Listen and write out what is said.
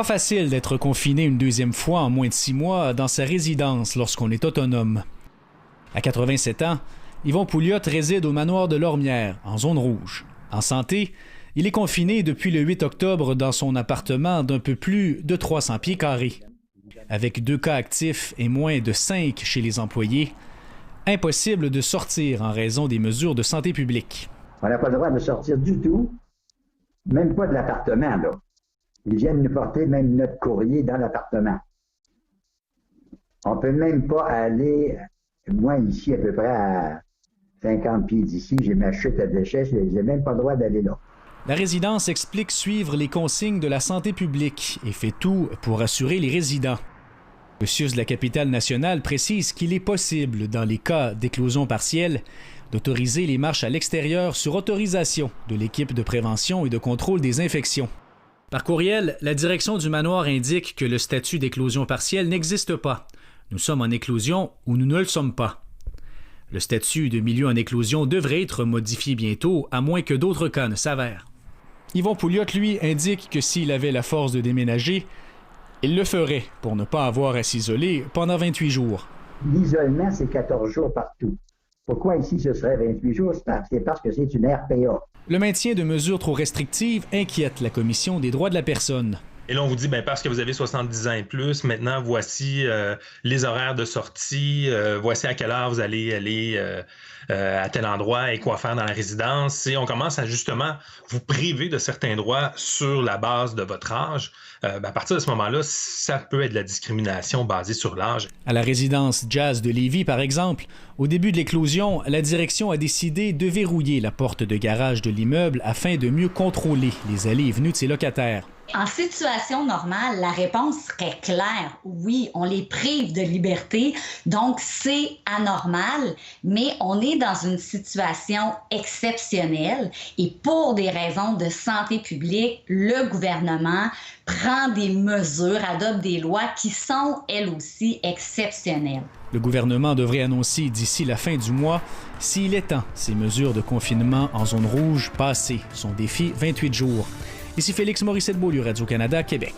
Pas facile d'être confiné une deuxième fois en moins de 6 mois dans sa résidence lorsqu'on est autonome. À 87 ans, Yvon Pouliot réside au manoir de Lormière, en zone rouge. En santé, il est confiné depuis le 8 octobre dans son appartement d'un peu plus de 300 pieds carrés. Avec 2 cas actifs et moins de 5 chez les employés, impossible de sortir en raison des mesures de santé publique. On n'a pas le droit de sortir du tout, même pas de l'appartement, là. Ils viennent nous porter même notre courrier dans l'appartement. On peut même pas aller, moi ici à peu près à 50 pieds d'ici, j'ai ma chute à déchets, j'ai même pas le droit d'aller là. La résidence explique suivre les consignes de la santé publique et fait tout pour assurer les résidents. Le CIUS de la capitale nationale précise qu'il est possible, dans les cas d'éclosion partielle, d'autoriser les marches à l'extérieur sur autorisation de l'équipe de prévention et de contrôle des infections. Par courriel, la direction du manoir indique que le statut d'éclosion partielle n'existe pas. Nous sommes en éclosion ou nous ne le sommes pas. Le statut de milieu en éclosion devrait être modifié bientôt, à moins que d'autres cas ne s'avèrent. Yvon Pouliot, lui, indique que s'il avait la force de déménager, il le ferait pour ne pas avoir à s'isoler pendant 28 jours. L'isolement, c'est 14 jours partout. Pourquoi ici ce serait 28 jours? C'est parce que c'est une RPA. Le maintien de mesures trop restrictives inquiète la Commission des droits de la personne. Et là, on vous dit, parce que vous avez 70 ans et plus, maintenant, voici les horaires de sortie, voici à quelle heure vous allez aller à tel endroit et quoi faire dans la résidence. Et on commence à justement vous priver de certains droits sur la base de votre âge. À partir de ce moment-là, ça peut être de la discrimination basée sur l'âge. À la résidence Jazz de Lévis, par exemple, au début de l'éclosion, la direction a décidé de verrouiller la porte de garage de l'immeuble afin de mieux contrôler les allées et venues de ses locataires. En situation normale, la réponse serait claire. Oui, on les prive de liberté, donc c'est anormal, mais on est dans une situation exceptionnelle et pour des raisons de santé publique, le gouvernement prend des mesures, adopte des lois qui sont, elles aussi, exceptionnelles. Le gouvernement devrait annoncer d'ici la fin du mois s'il étend ces mesures de confinement en zone rouge passé son défi 28 jours. Ici Félix Morissette-Beaulieu, Radio-Canada, Québec.